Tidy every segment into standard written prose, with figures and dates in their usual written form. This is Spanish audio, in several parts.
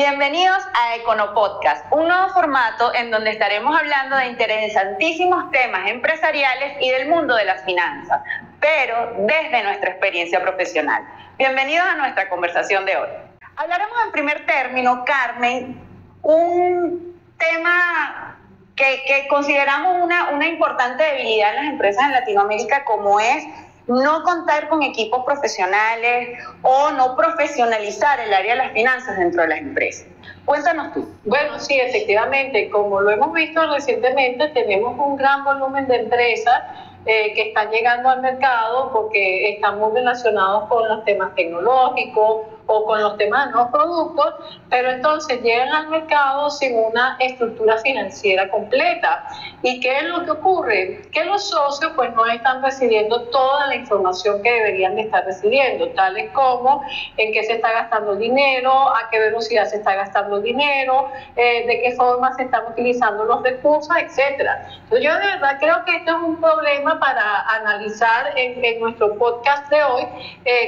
Bienvenidos a Econopodcast, un nuevo formato en donde estaremos hablando de interesantísimos temas empresariales y del mundo de las finanzas, pero desde nuestra experiencia profesional. Bienvenidos a nuestra conversación de hoy. Hablaremos en primer término, Carmen, un tema que consideramos una importante debilidad en las empresas en Latinoamérica, como es no contar con equipos profesionales o no profesionalizar el área de las finanzas dentro de las empresas. Cuéntanos tú. Bueno, sí, efectivamente, como lo hemos visto recientemente, tenemos un gran volumen de empresas que están llegando al mercado porque están muy relacionados con los temas tecnológicos o con los temas de nuevos productos, pero entonces llegan al mercado sin una estructura financiera completa. ¿Y qué es lo que ocurre? Que los socios pues no están recibiendo toda la información que deberían de estar recibiendo, tales como en qué se está gastando el dinero, a qué velocidad se está gastando el dinero, de qué forma se están utilizando los recursos, etcétera. Entonces yo de verdad creo que esto es un problema para analizar en nuestro podcast de hoy,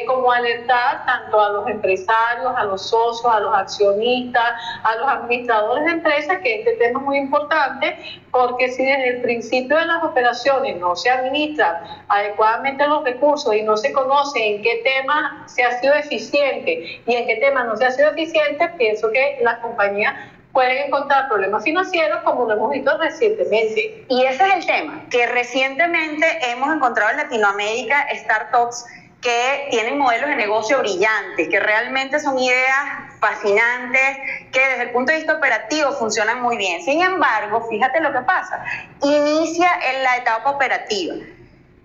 como alertar tanto a los empresarios, a los socios, a los accionistas, a los administradores de empresas, que este tema es muy importante, porque si desde el principio de las operaciones no se administran adecuadamente los recursos y no se conoce en qué tema se ha sido eficiente y en qué tema no se ha sido eficiente, pienso que las compañías pueden encontrar problemas financieros, como lo hemos visto recientemente. Y ese es el tema, que recientemente hemos encontrado en Latinoamérica startups que tienen modelos de negocio brillantes, que realmente son ideas fascinantes, que desde el punto de vista operativo funcionan muy bien. Sin embargo, fíjate lo que pasa, inicia en la etapa operativa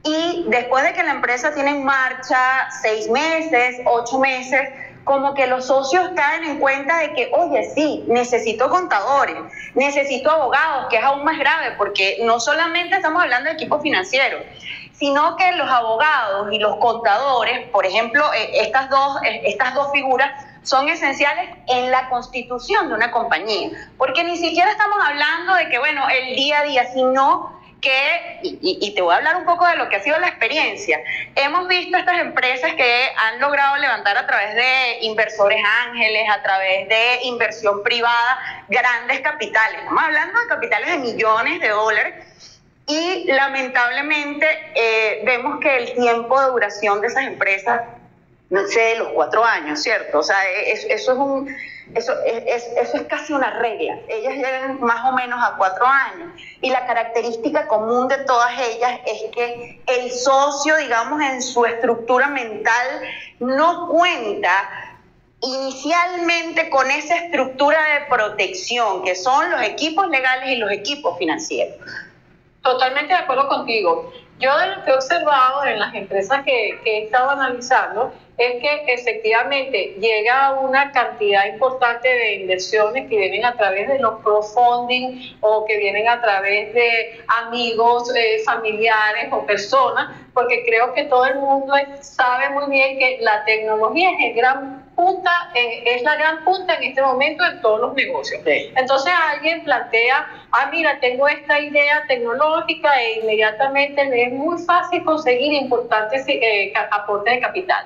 y después de que la empresa tiene en marcha 6 meses, 8 meses, como que los socios caen en cuenta de que, oye, sí, necesito contadores, necesito abogados, que es aún más grave, porque no solamente estamos hablando de equipos financieros, sino que los abogados y los contadores, por ejemplo, estas dos figuras son esenciales en la constitución de una compañía, porque ni siquiera estamos hablando de que, bueno, el día a día, sino que, y te voy a hablar un poco de lo que ha sido la experiencia. Hemos visto estas empresas que han logrado levantar a través de inversores ángeles, a través de inversión privada, grandes capitales. Estamos hablando de capitales de millones de dólares y lamentablemente vemos que el tiempo de duración de esas empresas no sé, los 4 años, ¿cierto? O sea, eso es casi una regla. Ellas llegan más o menos a 4 años. Y la característica común de todas ellas es que el socio, digamos, en su estructura mental, no cuenta inicialmente con esa estructura de protección, que son los equipos legales y los equipos financieros. Totalmente de acuerdo contigo. Yo de lo que he observado en las empresas que he estado analizando es que efectivamente llega una cantidad importante de inversiones que vienen a través de los crowdfunding o que vienen a través de amigos, familiares o personas, porque creo que todo el mundo sabe muy bien que la tecnología es la gran punta en este momento en todos los negocios. Sí. Entonces alguien plantea, mira, tengo esta idea tecnológica e inmediatamente le es muy fácil conseguir importantes aportes de capital.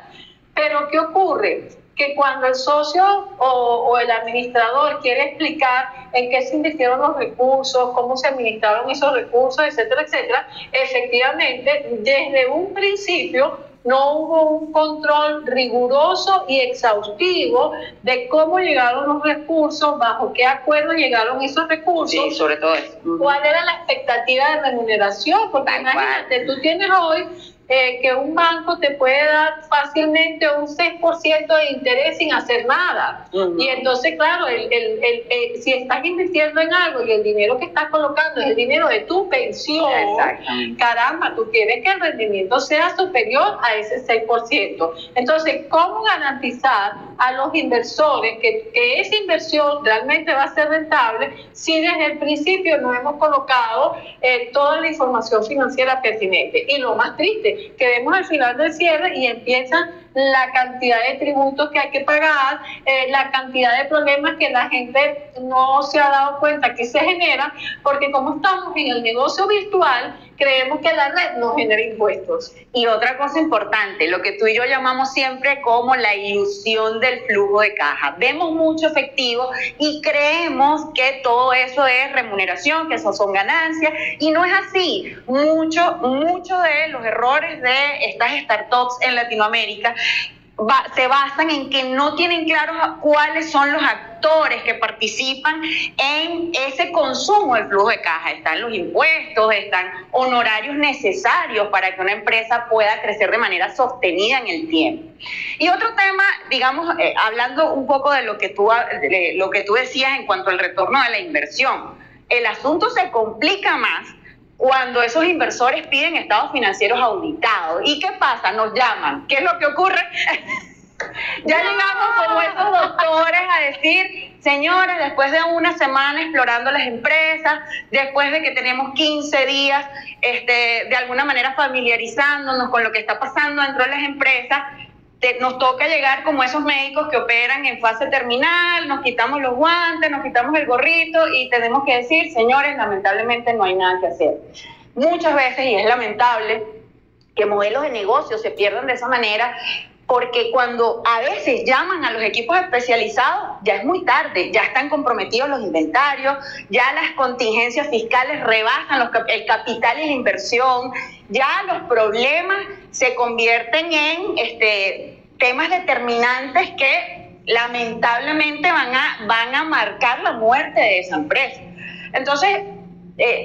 Pero ¿qué ocurre? Que cuando el socio o el administrador quiere explicar en qué se invirtieron los recursos, cómo se administraron esos recursos, etcétera, etcétera, efectivamente, desde un principio no hubo un control riguroso y exhaustivo de cómo llegaron los recursos, bajo qué acuerdo llegaron esos recursos. Sí, sobre todo eso. ¿Cuál era la expectativa de remuneración? Porque imagínate, tú tienes hoy que un banco te puede dar fácilmente un 6% de interés sin hacer nada. Y entonces, claro, si estás invirtiendo en algo y el dinero que estás colocando es el dinero de tu pensión, caramba, tú quieres que el rendimiento sea superior a ese 6%. Entonces, ¿cómo garantizar a los inversores que esa inversión realmente va a ser rentable si desde el principio no hemos colocado toda la información financiera pertinente? Y lo más triste, que vemos al final del cierre y empiezan la cantidad de tributos que hay que pagar, la cantidad de problemas que la gente no se ha dado cuenta que se generan, porque como estamos en el negocio virtual, creemos que la red no genera impuestos. Y otra cosa importante, lo que tú y yo llamamos siempre como la ilusión del flujo de caja. Vemos mucho efectivo y creemos que todo eso es remuneración, que eso son ganancias, y no es así. Mucho de los errores de estas startups en Latinoamérica se basan en que no tienen claros cuáles son los actores que participan en ese consumo del flujo de caja. Están los impuestos, están honorarios necesarios para que una empresa pueda crecer de manera sostenida en el tiempo. Y otro tema, digamos, hablando un poco de lo que tú decías en cuanto al retorno de la inversión, el asunto se complica más cuando esos inversores piden estados financieros auditados. ¿Y qué pasa? Nos llaman. ¿Qué es lo que ocurre? Ya llegamos como esos doctores a decir, señores, después de una semana explorando las empresas, después de que tenemos 15 días de alguna manera familiarizándonos con lo que está pasando dentro de las empresas, nos toca llegar como esos médicos que operan en fase terminal, nos quitamos los guantes, nos quitamos el gorrito y tenemos que decir, señores, lamentablemente no hay nada que hacer. Muchas veces, y es lamentable, que modelos de negocio se pierdan de esa manera, porque cuando a veces llaman a los equipos especializados, ya es muy tarde, ya están comprometidos los inventarios, ya las contingencias fiscales rebasan el capital y la inversión, ya los problemas se convierten en temas determinantes que lamentablemente van a marcar la muerte de esa empresa. Entonces,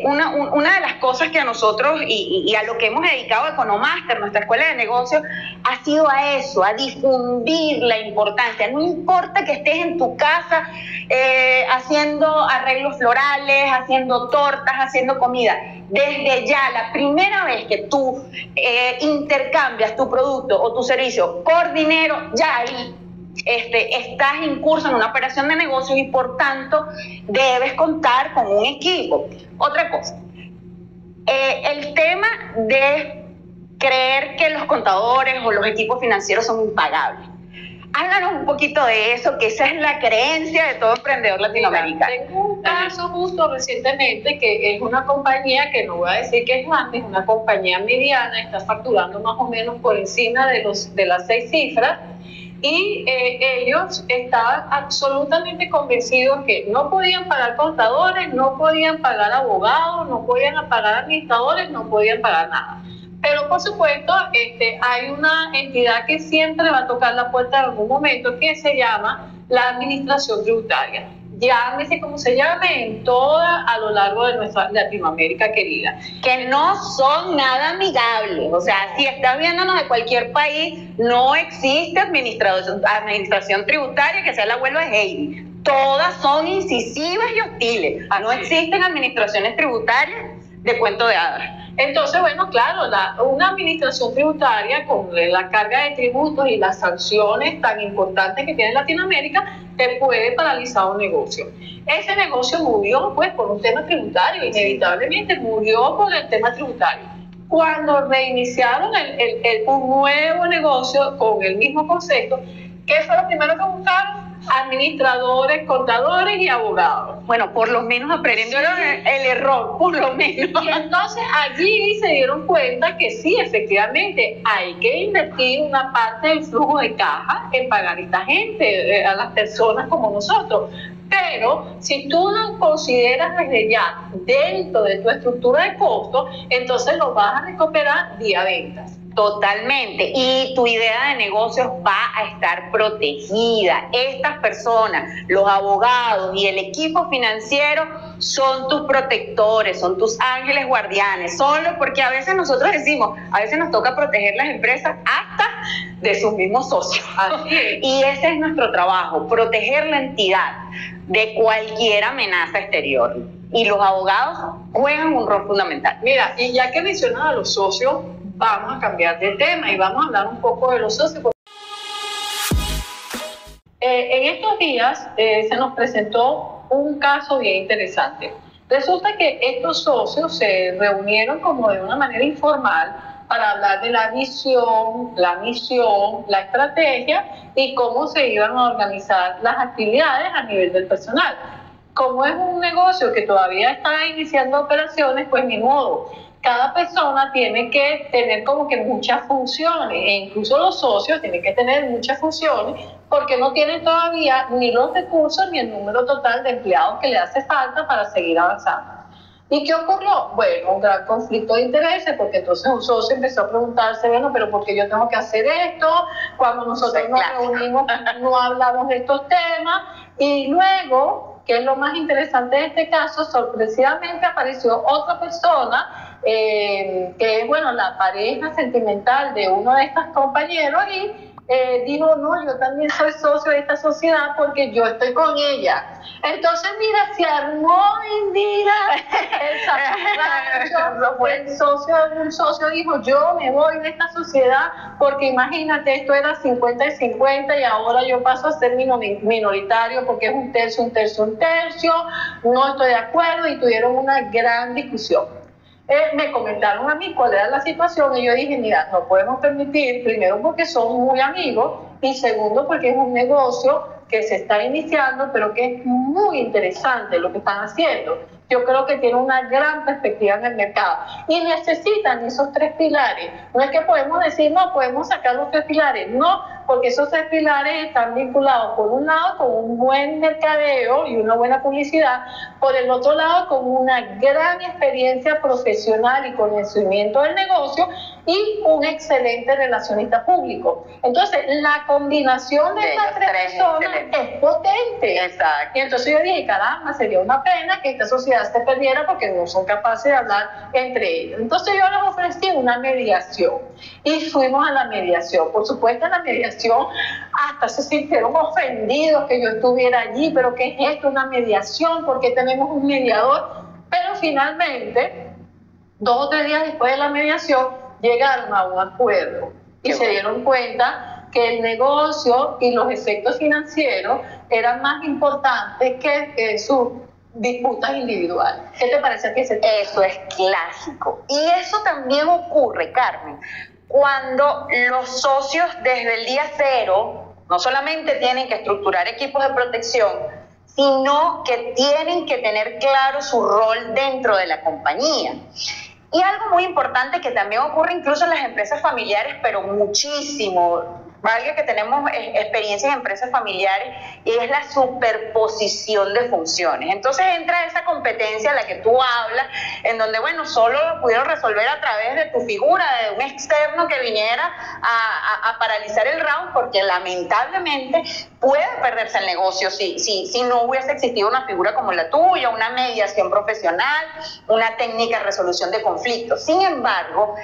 una de las cosas que a nosotros y a lo que hemos dedicado Economaster, nuestra escuela de negocios, ha sido a eso, a difundir la importancia. No importa que estés en tu casa haciendo arreglos florales, haciendo tortas, haciendo comida. Desde ya, la primera vez que tú intercambias tu producto o tu servicio por dinero, ya ahí estás en curso en una operación de negocios y por tanto debes contar con un equipo. Otra cosa, el tema de creer que los contadores o los equipos financieros son impagables. Háblanos un poquito de eso, que esa es la creencia de todo emprendedor latinoamericano. Mira, tengo un caso justo recientemente que es una compañía que no voy a decir que es grande, es una compañía mediana, está facturando más o menos por encima de las 6 cifras. Y ellos estaban absolutamente convencidos que no podían pagar contadores, no podían pagar abogados, no podían pagar administradores, no podían pagar nada. Pero por supuesto hay una entidad que siempre va a tocar la puerta en algún momento, que se llama la administración tributaria. Llámese como se llame en toda a lo largo de nuestra Latinoamérica querida. Que no son nada amigables. O sea, si estás viéndonos de cualquier país, no existe administración tributaria que sea la abuelo de Heidi. Todas son incisivas y hostiles. No existen administraciones tributarias de cuento de hadas. Entonces, bueno, claro, una administración tributaria con la carga de tributos y las sanciones tan importantes que tiene Latinoamérica te puede paralizar un negocio. Ese negocio murió pues por un tema tributario, inevitablemente murió por el tema tributario. Cuando reiniciaron un nuevo negocio con el mismo concepto, ¿qué fue lo primero que buscaron? Administradores, contadores y abogados. Bueno, por lo menos aprendieron el error, por lo menos. Y entonces allí se dieron cuenta que sí, efectivamente, hay que invertir una parte del flujo de caja en pagar a esta gente, a las personas como nosotros. Pero si tú lo consideras desde ya dentro de tu estructura de costos, entonces lo vas a recuperar vía ventas. Totalmente. Y tu idea de negocios va a estar protegida. Estas personas, los abogados y el equipo financiero son tus protectores, son tus ángeles guardianes. Solo porque a veces nosotros decimos, a veces nos toca proteger las empresas hasta de sus mismos socios. Así es. Y ese es nuestro trabajo, proteger la entidad de cualquier amenaza exterior. Y los abogados juegan un rol fundamental. Mira, y ya que mencionas a los socios, vamos a cambiar de tema y vamos a hablar un poco de los socios. En estos días se nos presentó un caso bien interesante. Resulta que estos socios se reunieron como de una manera informal para hablar de la visión, la misión, la estrategia y cómo se iban a organizar las actividades a nivel del personal. Como es un negocio que todavía está iniciando operaciones, pues ni modo. cada persona tiene que tener como que muchas funciones, e incluso los socios tienen que tener muchas funciones, porque no tienen todavía ni los recursos ni el número total de empleados que le hace falta para seguir avanzando. ¿Y qué ocurrió? Bueno, un gran conflicto de intereses, porque entonces un socio empezó a preguntarse, bueno, pero ¿por qué yo tengo que hacer esto? Cuando nosotros nos reunimos no hablamos de estos temas. Y luego, que es lo más interesante de este caso, sorpresivamente apareció otra persona, que es, bueno, la pareja sentimental de uno de estos compañeros, y dijo, no, yo también soy socio de esta sociedad porque yo estoy con ella. Entonces, mira, se armó, Indira, un socio dijo, yo me voy de esta sociedad porque imagínate, esto era 50 y 50 y ahora yo paso a ser minoritario porque es un tercio, un tercio, un tercio, no estoy de acuerdo, y tuvieron una gran discusión. Me comentaron a mí cuál era la situación y yo dije, mira, no podemos permitir, primero porque son muy amigos y segundo porque es un negocio que se está iniciando, pero que es muy interesante lo que están haciendo. Yo creo que tiene una gran perspectiva en el mercado y necesitan esos tres pilares. No es que podemos decir, no, podemos sacar los tres pilares, no, porque esos tres pilares están vinculados, por un lado, con un buen mercadeo y una buena publicidad, por el otro lado, con una gran experiencia profesional y conocimiento del negocio y un excelente relacionista público. Entonces, la combinación de estas tres personas es potente. Exacto. Y entonces yo dije, caramba, sería una pena que esta sociedad se perdiera porque no son capaces de hablar entre ellos. Entonces yo les ofrecí una mediación y fuimos a la mediación. Por supuesto, en la mediación hasta se sintieron ofendidos que yo estuviera allí, pero ¿qué es esto? Una mediación, ¿por qué tenemos un mediador? Pero finalmente, 2 o 3 días después de la mediación, llegaron a un acuerdo y se dieron cuenta que el negocio y los efectos financieros eran más importantes que sus disputas individuales. ¿Qué te parece que eso es clásico? Y eso también ocurre, Carmen, cuando los socios desde el día cero no solamente tienen que estructurar equipos de protección, sino que tienen que tener claro su rol dentro de la compañía. Y algo muy importante que también ocurre incluso en las empresas familiares, pero muchísimo, valga que tenemos experiencia en empresas familiares, y es la superposición de funciones. Entonces entra esa competencia a la que tú hablas, en donde, bueno, solo lo pudieron resolver a través de tu figura, de un externo que viniera a paralizar el round, porque lamentablemente puede perderse el negocio si no hubiese existido una figura como la tuya, una mediación profesional, una técnica de resolución de conflictos. Sin embargo,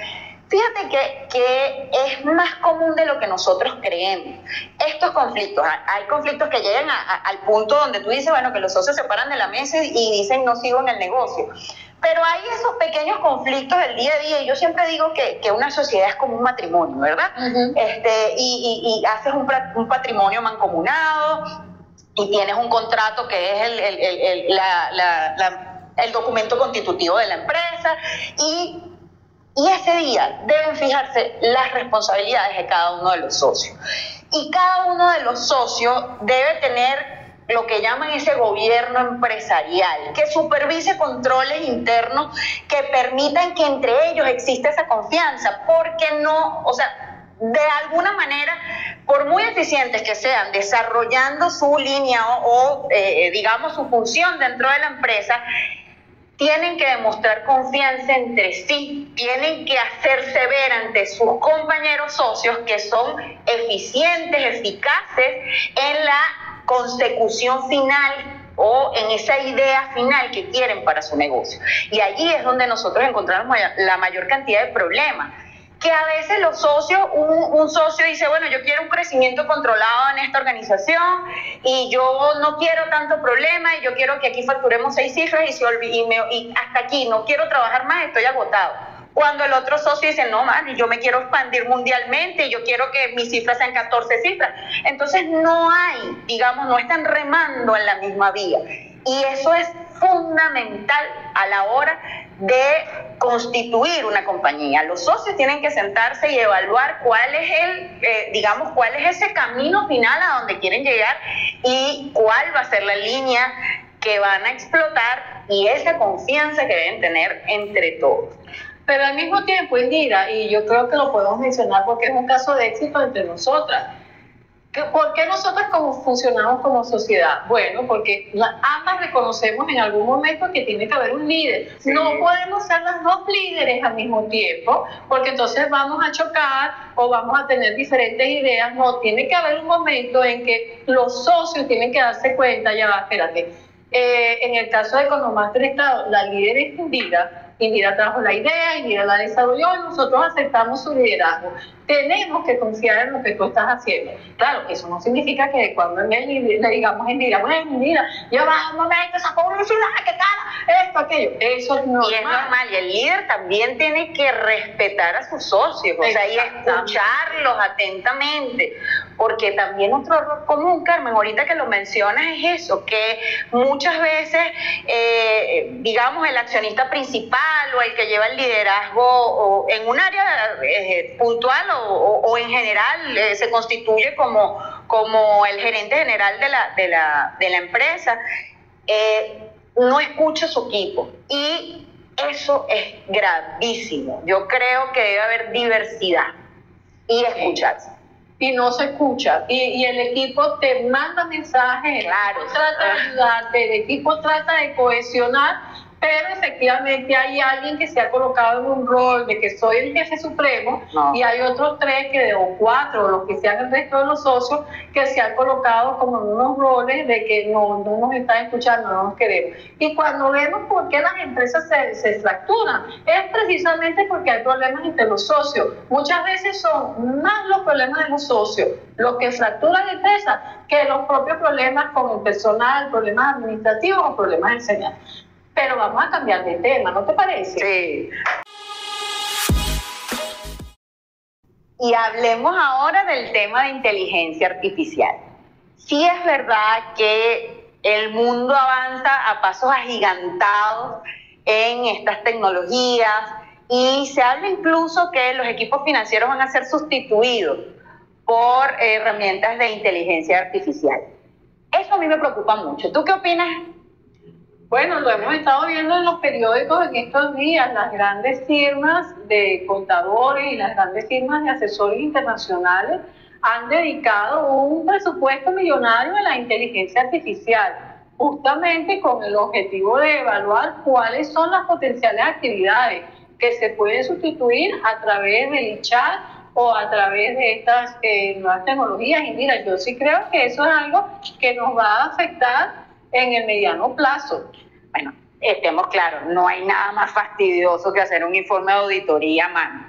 fíjate que es más común de lo que nosotros creemos. Estos conflictos, hay conflictos que llegan al punto donde tú dices, bueno, que los socios se paran de la mesa y dicen no sigo en el negocio. Pero hay esos pequeños conflictos del día a día, y yo siempre digo que una sociedad es como un matrimonio, ¿verdad? Uh-huh. Y haces un patrimonio mancomunado y tienes un contrato que es el documento constitutivo de la empresa, y ese día deben fijarse las responsabilidades de cada uno de los socios. Y cada uno de los socios debe tener lo que llaman ese gobierno empresarial, que supervise controles internos que permitan que entre ellos exista esa confianza, porque no, o sea, de alguna manera, por muy eficientes que sean desarrollando su línea o digamos, su función dentro de la empresa, tienen que demostrar confianza entre sí, tienen que hacerse ver ante sus compañeros socios que son eficientes, eficaces en la consecución final o en esa idea final que quieren para su negocio. Y allí es donde nosotros encontramos la mayor cantidad de problemas, que a veces los socios, un socio dice, bueno, yo quiero un crecimiento controlado en esta organización y yo no quiero tanto problema y yo quiero que aquí facturemos 6 cifras y hasta aquí, no quiero trabajar más, estoy agotado. Cuando el otro socio dice, no, man, yo me quiero expandir mundialmente y yo quiero que mis cifras sean 14 cifras. Entonces no hay, digamos, no están remando en la misma vía. Y eso es fundamental a la hora de constituir una compañía. Los socios tienen que sentarse y evaluar cuál es ese camino final a donde quieren llegar y cuál va a ser la línea que van a explotar y esa confianza que deben tener entre todos. Pero al mismo tiempo, Indira, y yo creo que lo podemos mencionar porque es un caso de éxito entre nosotras. ¿Por qué nosotros funcionamos como sociedad? Bueno, porque ambas reconocemos en algún momento que tiene que haber un líder. Sí. No podemos ser las dos líderes al mismo tiempo, porque entonces vamos a chocar o vamos a tener diferentes ideas. No, tiene que haber un momento en que los socios tienen que darse cuenta, ya va, espérate. En el caso de Economaster Estado, la líder es Indira trajo la idea, Indira la desarrolló y nosotros aceptamos su liderazgo. Tenemos que confiar en lo que tú estás haciendo. Claro, eso no significa que cuando le digamos a Indira, bueno, Indira, ya va un momento, esa publicidad, ¿qué tal? Esto, aquello. Eso es normal. Y es normal. Y el líder también tiene que respetar a sus socios, o sea, y escucharlos atentamente. Porque también otro error común, Carmen, ahorita que lo mencionas, es eso, que muchas veces, digamos, el accionista principal o el que lleva el liderazgo o en un área puntual o en general se constituye como el gerente general de la empresa, no escucha a su equipo. Y eso es gravísimo. Yo creo que debe haber diversidad y escucharse. Y no se escucha, y el equipo te manda mensajes, claro, trata de ayudarte, el equipo trata de cohesionar, pero efectivamente hay alguien que se ha colocado en un rol de que soy el jefe supremo, y hay otros 3 o 4, los que sean el resto de los socios, que se han colocado como en unos roles de que no nos están escuchando, no nos queremos. Y cuando vemos por qué las empresas se fracturan, es precisamente porque hay problemas entre los socios. Muchas veces son más los problemas de los socios los que fracturan la empresa que los propios problemas con el personal, problemas administrativos o problemas de enseñanza. Pero vamos a cambiar de tema, ¿no te parece? Sí. Y hablemos ahora del tema de inteligencia artificial. Sí es verdad que el mundo avanza a pasos agigantados en estas tecnologías y se habla incluso que los equipos financieros van a ser sustituidos por herramientas de inteligencia artificial. Eso a mí me preocupa mucho. ¿Tú qué opinas? Bueno, lo hemos estado viendo en los periódicos en estos días. Las grandes firmas de contadores y las grandes firmas de asesores internacionales han dedicado un presupuesto millonario a la inteligencia artificial, justamente con el objetivo de evaluar cuáles son las potenciales actividades que se pueden sustituir a través del chat o a través de estas nuevas tecnologías. Y mira, yo sí creo que eso es algo que nos va a afectar en el mediano plazo. Bueno, estemos claros, no hay nada más fastidioso que hacer un informe de auditoría a mano,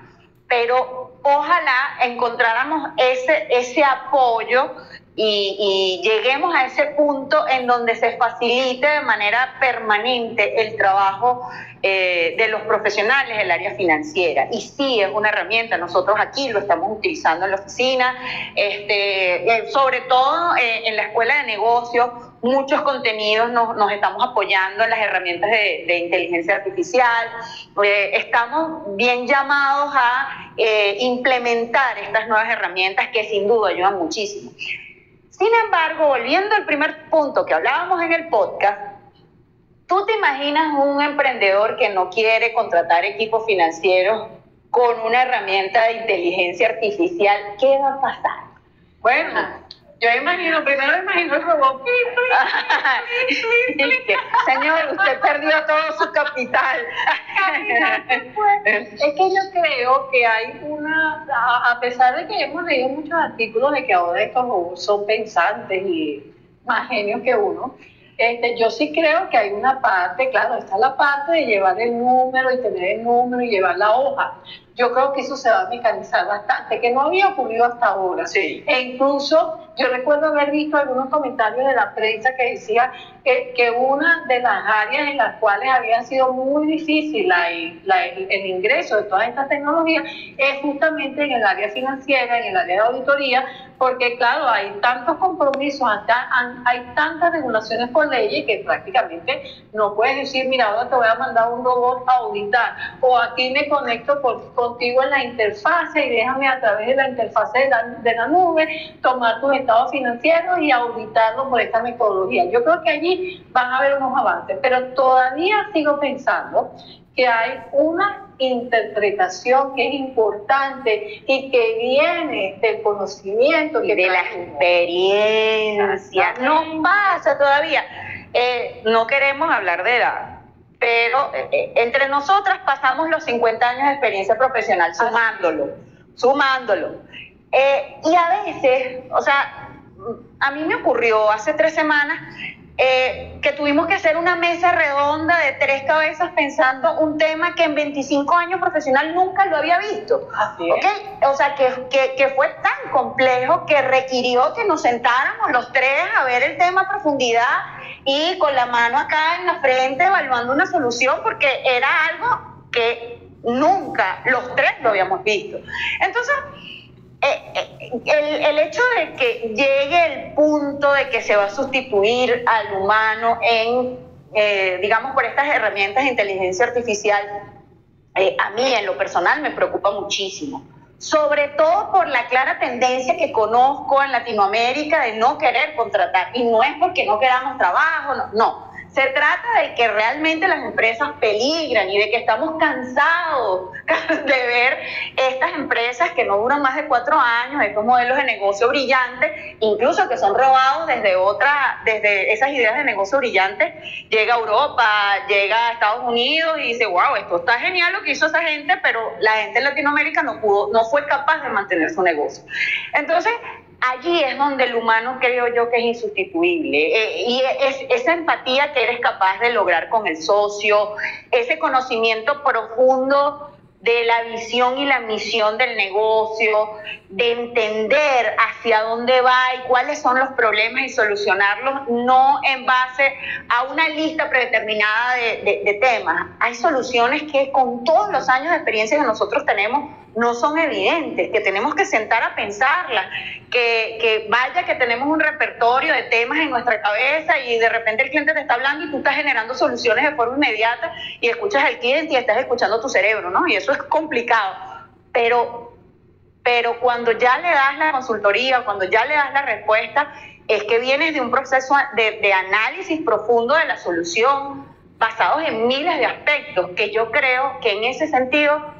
pero ojalá encontráramos ese apoyo y lleguemos a ese punto en donde se facilite de manera permanente el trabajo de los profesionales del área financiera. Y sí, es una herramienta, nosotros aquí lo estamos utilizando en la oficina, sobre todo en la escuela de negocios, muchos contenidos nos estamos apoyando en las herramientas de inteligencia artificial. Estamos bien llamados a implementar estas nuevas herramientas que sin duda ayudan muchísimo. Sin embargo, volviendo al primer punto que hablábamos en el podcast, ¿tú te imaginas un emprendedor que no quiere contratar equipos financieros con una herramienta de inteligencia artificial? ¿Qué va a pasar? Bueno, yo primero imagino el robot. Señor, usted perdió todo su capital. Es que yo creo que hay a pesar de que hemos leído muchos artículos de que ahora estos robots son pensantes y más genios que uno, yo sí creo que hay una parte, claro, está la parte de llevar el número y tener el número y llevar la hoja. Yo creo que eso se va a mecanizar bastante, que no había ocurrido hasta ahora. Sí. E incluso yo recuerdo haber visto algunos comentarios de la prensa que decía que una de las áreas en las cuales había sido muy difícil el ingreso de todas estas tecnologías es justamente en el área financiera, en el área de auditoría, porque claro, hay tantos compromisos, hay tantas regulaciones por leyes que prácticamente no puedes decir, mira, ahora te voy a mandar un robot a auditar, o aquí me conecto contigo en la interfase y déjame a través de la interfase de la nube tomar tus estados financieros y auditarlos por esta metodología. Yo creo que allí van a haber unos avances, pero todavía sigo pensando que hay una interpretación que es importante y que viene del conocimiento y de la experiencia. Nos pasa todavía. No queremos hablar de edad, pero entre nosotras pasamos los 50 años de experiencia profesional sumándolo. Y a veces, o sea, a mí me ocurrió hace 3 semanas que tuvimos que hacer una mesa redonda de 3 cabezas pensando un tema que en 25 años profesional nunca lo había visto. ¿Okay? O sea, que fue tan complejo que requirió que nos sentáramos los 3 a ver el tema a profundidad y con la mano acá en la frente evaluando una solución, porque era algo que nunca los 3 lo habíamos visto. Entonces, el hecho de que llegue el punto de que se va a sustituir al humano en, digamos, por estas herramientas de inteligencia artificial, a mí en lo personal me preocupa muchísimo, sobre todo por la clara tendencia que conozco en Latinoamérica de no querer contratar, y no es porque no queramos trabajo, no. Se trata de que realmente las empresas peligran y de que estamos cansados de ver estas empresas que no duran más de 4 años, estos modelos de negocio brillantes, incluso que son robados desde esas ideas de negocio brillantes, llega a Europa, llega a Estados Unidos y dice, wow, esto está genial lo que hizo esa gente, pero la gente en Latinoamérica no fue capaz de mantener su negocio. Entonces, allí es donde el humano creo yo que es insustituible, y esa empatía que eres capaz de lograr con el socio, ese conocimiento profundo de la visión y la misión del negocio, de entender hacia dónde va y cuáles son los problemas y solucionarlos, no en base a una lista predeterminada de temas. Hay soluciones que con todos los años de experiencia que nosotros tenemos no son evidentes, que tenemos que sentar a pensarlas, que vaya que tenemos un repertorio de temas en nuestra cabeza y de repente el cliente te está hablando y tú estás generando soluciones de forma inmediata y escuchas al cliente y estás escuchando tu cerebro, ¿no? Y eso es complicado, pero cuando ya le das la consultoría, cuando ya le das la respuesta, es que vienes de un proceso de análisis profundo de la solución, basados en miles de aspectos, que yo creo que en ese sentido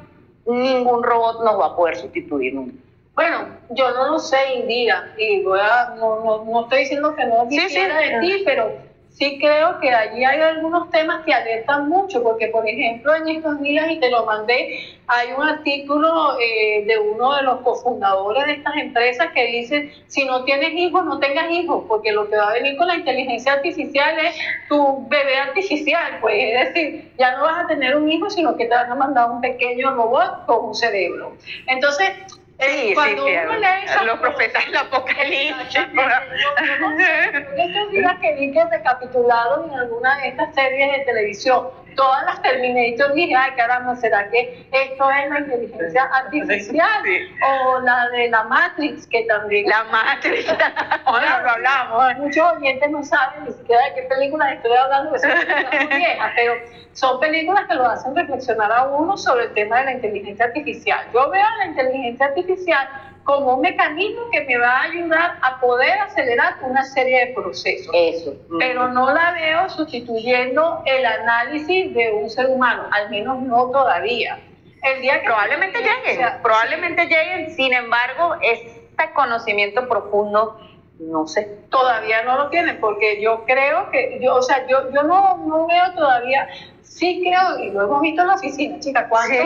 ningún robot nos va a poder sustituir nunca. Bueno, yo no lo sé, Indira, y no estoy diciendo que no quisiera de ti, pero sí creo que allí hay algunos temas que alertan mucho, porque por ejemplo en estos días, y te lo mandé, hay un artículo de uno de los cofundadores de estas empresas que dice, si no tienes hijos, no tengas hijos, porque lo que va a venir con la inteligencia artificial es tu bebé artificial, pues es decir, ya no vas a tener un hijo, sino que te van a mandar un pequeño robot con un cerebro. Entonces, cuando uno lee los profetas del apocalipsis. Estos días que vi que recapitularon en alguna de estas series de televisión, todas las Terminator, dije, ay caramba, ¿será que esto es la inteligencia artificial? Sí. O la de la Matrix, que también... La Matrix, ahora lo hablamos. Muchos oyentes no saben ni siquiera de qué película estoy hablando, que son películas muy viejas, pero son películas que lo hacen reflexionar a uno sobre el tema de la inteligencia artificial. Yo veo a la inteligencia artificial como un mecanismo que me va a ayudar a poder acelerar una serie de procesos. Eso. Pero no la veo sustituyendo el análisis de un ser humano, al menos no todavía. El día que probablemente lleguen, sin embargo, este conocimiento profundo, no sé. Todavía no lo tienen, porque yo creo que, yo no veo todavía. Sí creo, y lo hemos visto en la oficina, chicas, cuántos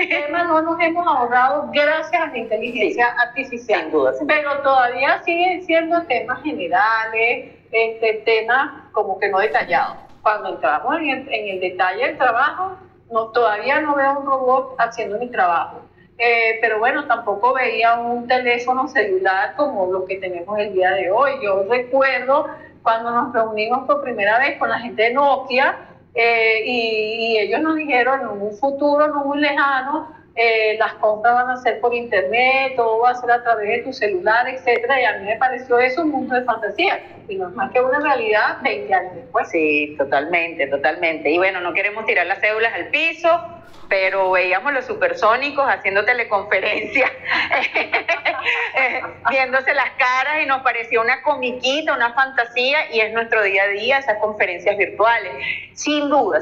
temas no nos hemos ahorrado gracias a la inteligencia artificial. Sin duda. Pero todavía siguen siendo temas generales, temas como que no detallados. Cuando entramos en el detalle del trabajo, todavía no veo un robot haciendo mi trabajo. Pero bueno, tampoco veía un teléfono celular como lo que tenemos el día de hoy. Yo recuerdo cuando nos reunimos por primera vez con la gente de Nokia, y ellos nos dijeron en un futuro no muy lejano, las compras van a ser por internet, todo va a ser a través de tu celular, etcétera, y a mí me pareció eso un mundo de fantasía, y no es más que una realidad 20 años después. Sí, totalmente. Y bueno, no queremos tirar las cédulas al piso, pero veíamos los supersónicos haciendo teleconferencias, viéndose las caras, y nos parecía una comiquita, una fantasía, y es nuestro día a día esas conferencias virtuales. Sin duda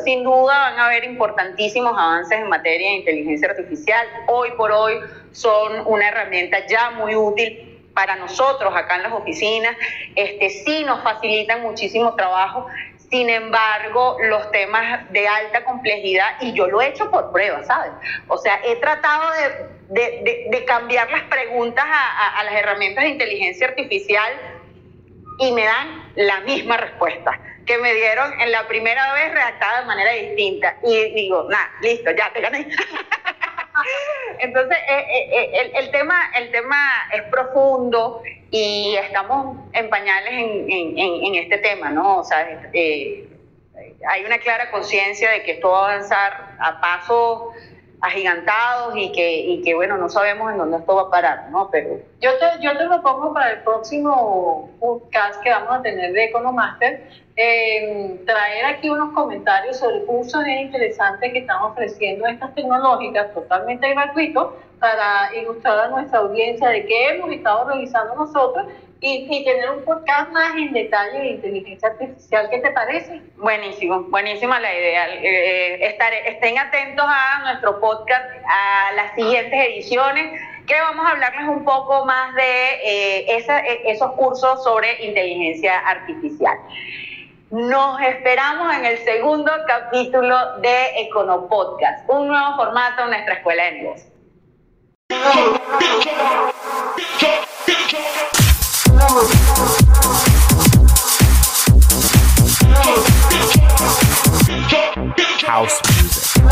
van a haber importantísimos avances en materia de inteligencia artificial. Hoy por hoy son una herramienta ya muy útil para nosotros acá en las oficinas. Sí nos facilitan muchísimo trabajo. Sin embargo, los temas de alta complejidad, y yo lo he hecho por prueba, ¿sabes? O sea, he tratado de cambiar las preguntas a las herramientas de inteligencia artificial y me dan la misma respuesta que me dieron en la primera vez, redactada de manera distinta. Y digo, nada, listo, ya te gané. Entonces, el tema es profundo y estamos en pañales en este tema, ¿no? O sea, hay una clara conciencia de que esto va a avanzar a pasos agigantados y que bueno, no sabemos en dónde esto va a parar, ¿no? Pero yo te propongo para el próximo podcast que vamos a tener de Economaster, traer aquí unos comentarios sobre cursos interesantes que están ofreciendo estas tecnológicas totalmente gratuitos para ilustrar a nuestra audiencia de qué hemos estado revisando nosotros y tener un podcast más en detalle de inteligencia artificial. ¿Qué te parece? Buenísima la idea. Estén atentos a nuestro podcast, a las siguientes ediciones, que vamos a hablarles un poco más de esos cursos sobre inteligencia artificial. Nos esperamos en el segundo capítulo de Econopodcast, un nuevo formato en nuestra escuela de negocios. House music.